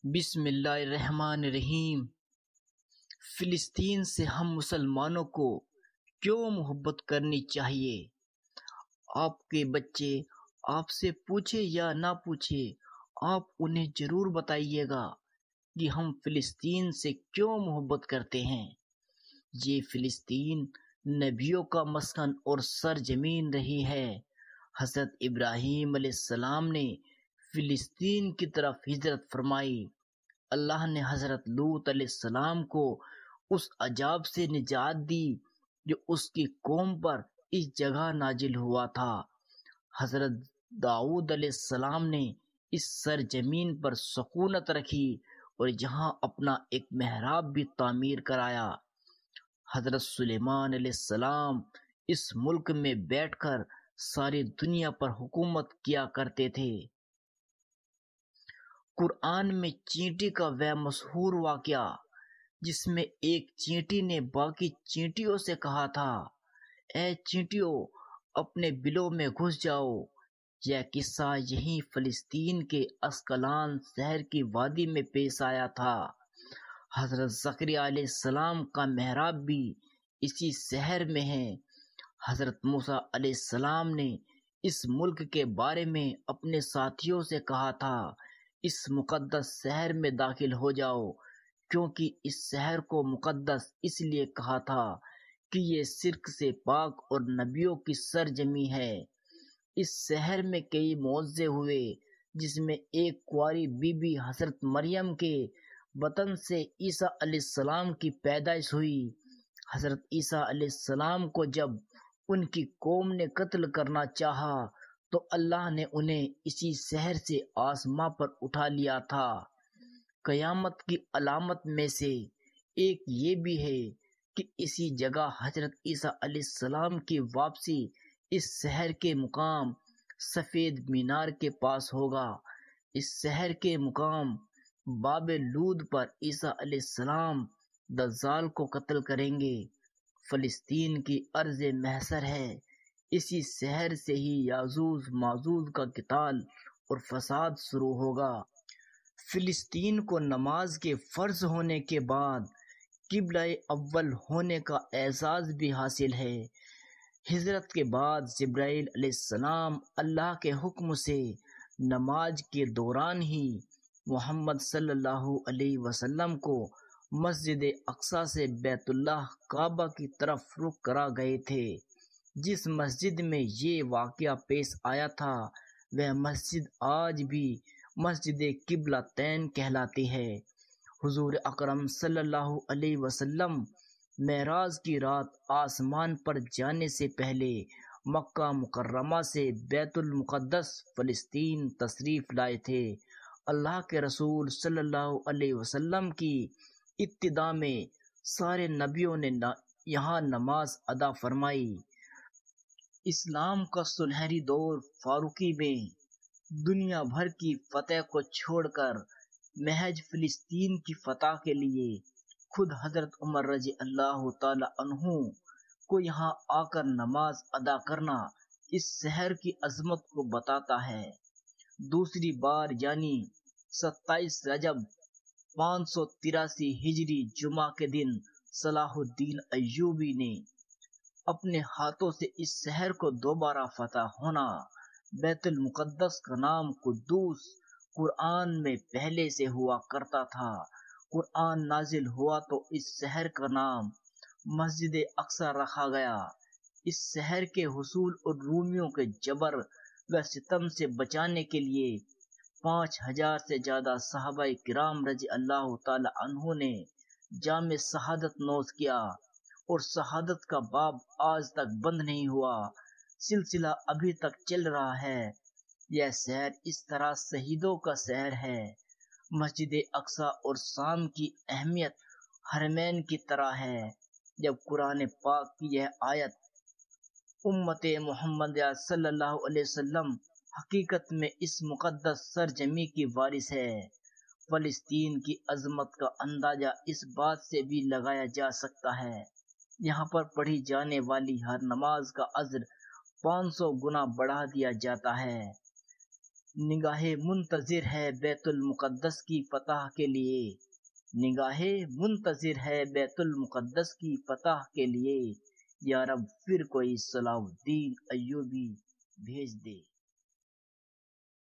بسم اللہ الرحمن الرحیم۔ فلسطین سے ہم مسلمانوں کو کیوں محبت کرنی چاہیے؟ آپ کے بچے آپ سے پوچھے یا نہ پوچھے، آپ انہیں ضرور بتائیے گا کہ ہم فلسطین سے کیوں محبت کرتے ہیں۔ یہ فلسطین نبیوں کا مسکن اور سرزمین رہی ہے۔ حضرت ابراہیم علیہ السلام نے فلسطین کی طرف ہجرت فرمائی۔ اللہ نے حضرت لوط علیہ السلام کو اس عذاب سے نجات دی جو اس کی قوم پر اس جگہ نازل ہوا تھا۔ حضرت داؤد علیہ السلام نے اس سرزمین پر سکونت رکھی اور یہاں اپنا ایک محراب بھی تعمیر کرایا۔ حضرت سلیمان علیہ السلام اس ملک میں بیٹھ کر ساری دنیا پر حکومت کیا کرتے تھے۔ قرآن میں چینٹی کا وہ مشہور واقعہ جس میں ایک چینٹی نے باقی چینٹیوں سے کہا تھا، اے چینٹیوں اپنے بلوں میں گھس جاؤ۔ یہ قصہ یہیں فلسطین کے اسقلان شہر کی وادی میں پیش آیا تھا۔ حضرت زکریا علیہ السلام کا محراب بھی اسی شہر میں ہے۔ حضرت موسیٰ علیہ السلام نے اس ملک کے بارے میں اپنے ساتھیوں سے کہا تھا، اس مقدس شہر میں داخل ہو جاؤ، کیونکہ اس شہر کو مقدس اس لیے کہا تھا کہ یہ شرک سے پاک اور نبیوں کی سرزمین ہے۔ اس شہر میں کئی معجزے ہوئے، جس میں ایک کنواری بی بی حضرت مریم کے بطن سے عیسیٰ علیہ السلام کی پیدائش ہوئی۔ حضرت عیسیٰ علیہ السلام کو جب ان کی قوم نے قتل کرنا چاہا تو اللہ نے انہیں اسی شہر سے آسماں پر اٹھا لیا تھا۔ قیامت کی علامت میں سے ایک یہ بھی ہے کہ اسی جگہ حضرت عیسیٰ علیہ السلام کی واپسی اس شہر کے مقام سفید مینار کے پاس ہوگا۔ اس شہر کے مقام باب لود پر عیسیٰ علیہ السلام دجال کو قتل کریں گے۔ فلسطین کی ارض محشر ہے۔ اسی شہر سے ہی یاجوج ماجوج کا قتال اور فساد شروع ہوگا۔ فلسطین کو نماز کے فرض ہونے کے بعد قبلہ اول ہونے کا اعزاز بھی حاصل ہے۔ ہجرت کے بعد جبرائیل علیہ السلام اللہ کے حکم سے نماز کے دوران ہی محمد صلی اللہ علیہ وسلم کو مسجد اقصی سے بیت اللہ کعبہ کی طرف رخ کرا گئے تھے۔ جس مسجد میں یہ واقعہ پیش آیا تھا وہ مسجد آج بھی مسجد قبلہ تین کہلاتی ہے۔ حضور اکرم صلی اللہ علیہ وسلم معراج کی رات آسمان پر جانے سے پہلے مکہ مکرمہ سے بیت المقدس فلسطین تشریف لائے تھے۔ اللہ کے رسول صلی اللہ علیہ وسلم کی ابتدا میں سارے نبیوں نے یہاں نماز ادا فرمائی۔ اسلام کا سنہری دور فاروقی میں دنیا بھر کی فتح کو چھوڑ کر محض فلسطین کی فتح کے لیے خود حضرت عمر رضی اللہ تعالی عنہ کو یہاں آ کر نماز ادا کرنا اس شہر کی عظمت کو بتاتا ہے۔ دوسری بار یعنی 27 رجب 583 ہجری جمعہ کے دن صلاح الدین ایوبی نے اپنے ہاتھوں سے اس شہر کو دوبارہ فتح ہونا۔ بیت المقدس کا نام قدوس قرآن میں پہلے سے ہوا کرتا تھا۔ قرآن نازل ہوا تو اس شہر کا نام مسجد اقصی رکھا گیا۔ اس شہر کے حصول اور رومیوں کے جبر و ستم سے بچانے کے لیے 5000 سے زیادہ صحابہ کرام رضی اللہ تعالی عنہ نے جام شہادت نوش کیا، اور شہادت کا باب آج تک بند نہیں ہوا، سلسلہ ابھی تک چل رہا ہے۔ یہ شہر اس طرح شہیدوں کا شہر ہے۔ مسجد اقصی اور شام کی اہمیت حرمین کی طرح ہے۔ جب قرآن پاک کی یہ آیت امت محمد صلی اللہ علیہ وسلم حقیقت میں اس مقدس سرزمین کی وارث ہے۔ فلسطین کی عظمت کا اندازہ اس بات سے بھی لگایا جا سکتا ہے، یہاں پر پڑھی جانے والی ہر نماز کا اجر 500 گنا بڑھا دیا جاتا ہے۔ نگاہیں منتظر ہے بیت المقدس کی فتح کے لیے، نگاہیں منتظر ہے بیت المقدس کی فتح کے لیے، یا رب پھر کوئی صلاح الدین ایوبی بھیج دے۔